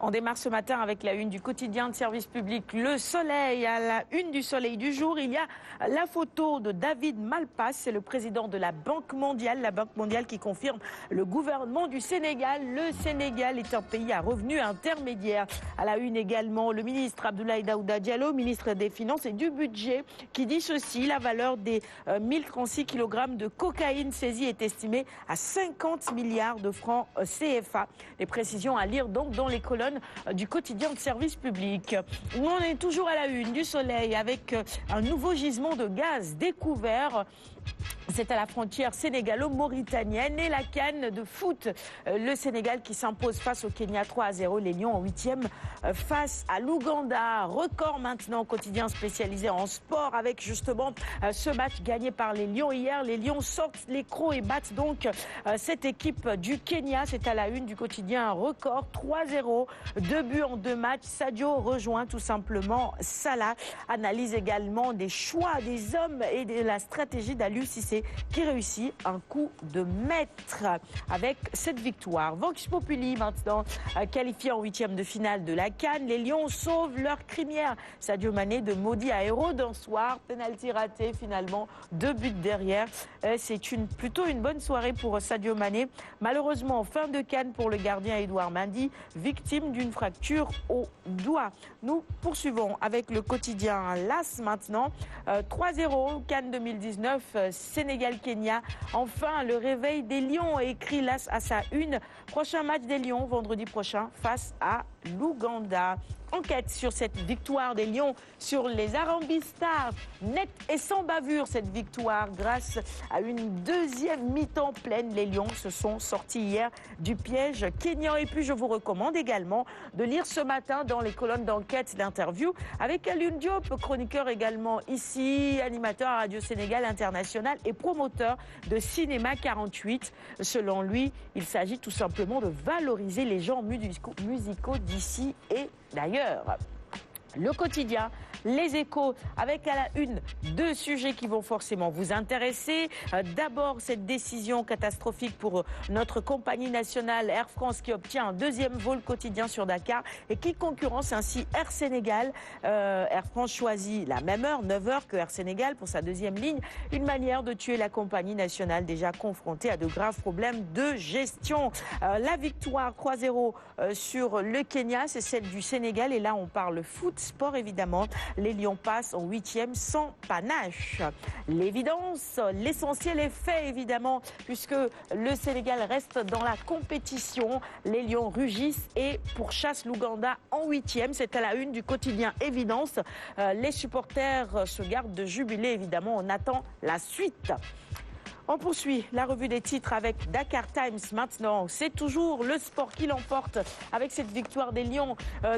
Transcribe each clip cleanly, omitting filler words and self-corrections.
On démarre ce matin avec la une du quotidien de service public Le Soleil. À la une du Soleil du jour, il y a la photo de David Malpass, c'est le président de la Banque mondiale qui confirme le gouvernement du Sénégal. Le Sénégal est un pays à revenus intermédiaires. À la une également, le ministre Abdoulaye Daouda Diallo, ministre des Finances et du Budget, qui dit ceci: la valeur des 1036 kg de cocaïne saisie est estimée à 50 milliards de francs CFA. Les précisions à lire donc dans les colonnes du quotidien de service public. On est toujours à la une du Soleil avec un nouveau gisement de gaz découvert. C'est à la frontière sénégalo-mauritanienne et la CAN de foot. Le Sénégal qui s'impose face au Kenya 3-0. Les Lions en 8e face à l'Ouganda. Record maintenant, quotidien spécialisé en sport avec justement ce match gagné par les Lions hier. Les Lions sortent les crocs et battent donc cette équipe du Kenya. C'est à la une du quotidien Record. 3-0, 2 buts en 2 matchs. Sadio rejoint tout simplement Salah. Analyse également des choix des hommes et de la stratégie d'Aliou Cissé, qui réussit un coup de maître avec cette victoire. Vox Populi maintenant, qualifié en 8e de finale de la CAN. Les Lions sauvent leur crinière. Sadio Mané de maudit à héros d'un soir. Penalty raté finalement, 2 buts derrière. C'est plutôt une bonne soirée pour Sadio Mané. Malheureusement, fin de CAN pour le gardien Edouard Mendy, victime d'une fracture au doigt. Nous poursuivons avec le quotidien LAS maintenant. 3-0, CAN 2019, Sénégal-Kenya. Enfin, le réveil des Lions, écrit LAS à sa une. Prochain match des Lions, vendredi prochain, face à l'Ouganda. Enquête sur cette victoire des Lions sur les Harambee Stars. Net et sans bavure, cette victoire grâce à une deuxième mi-temps pleine. Les Lions se sont sortis hier du piège kényan. Et puis je vous recommande également de lire ce matin dans les colonnes d'enquête d'interview avec Alioune Diop, chroniqueur également ici, animateur à Radio Sénégal International et promoteur de Cinéma 48. Selon lui, il s'agit tout simplement de valoriser les genres musicaux d'ici et d'ailleurs. Le quotidien, les échos, avec à la une 2 sujets qui vont forcément vous intéresser. D'abord, cette décision catastrophique pour notre compagnie nationale Air France qui obtient un 2e vol quotidien sur Dakar et qui concurrence ainsi Air Sénégal. Air France choisit la même heure, 9h, que Air Sénégal pour sa 2e ligne. Une manière de tuer la compagnie nationale déjà confrontée à de graves problèmes de gestion. La victoire 3-0 sur le Kenya, c'est celle du Sénégal. Et là, on parle foot. Sport évidemment, les Lions passent en 8e sans panache. L'évidence, l'essentiel est fait évidemment, puisque le Sénégal reste dans la compétition. Les Lions rugissent et pourchassent l'Ouganda en 8e. C'est à la une du quotidien Évidence. Les supporters se gardent de jubiler évidemment. On attend la suite. On poursuit la revue des titres avec Dakar Times maintenant. C'est toujours le sport qui l'emporte avec cette victoire des Lions.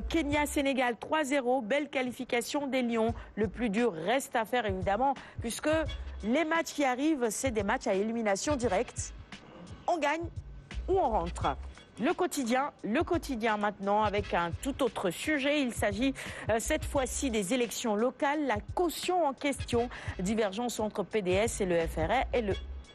Kenya-Sénégal 3-0, belle qualification des Lions. Le plus dur reste à faire évidemment, puisque les matchs qui arrivent, c'est des matchs à élimination directe. On gagne ou on rentre. Le quotidien maintenant avec un tout autre sujet. Il s'agit cette fois-ci des élections locales. La caution en question, divergence entre PDS et le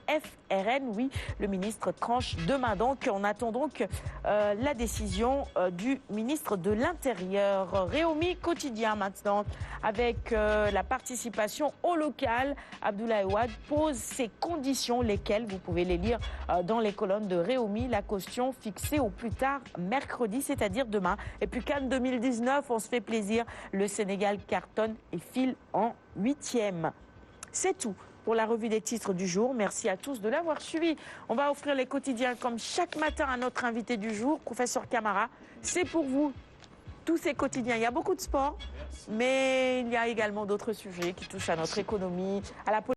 FRN, oui, le ministre tranche demain donc. On attend donc la décision du ministre de l'Intérieur. Réumi quotidien maintenant avec la participation au local. Abdoulaye Wade pose ses conditions, lesquelles vous pouvez les lire dans les colonnes de Réumi. La caution fixée au plus tard mercredi, c'est-à-dire demain. Et puis CAN 2019, on se fait plaisir. Le Sénégal cartonne et file en 8e. C'est tout pour la revue des titres du jour. Merci à tous de l'avoir suivi. On va offrir les quotidiens comme chaque matin à notre invité du jour, professeur Camara. C'est pour vous, tous ces quotidiens. Il y a beaucoup de sport, mais il y a également d'autres sujets qui touchent à notre économie, à la politique.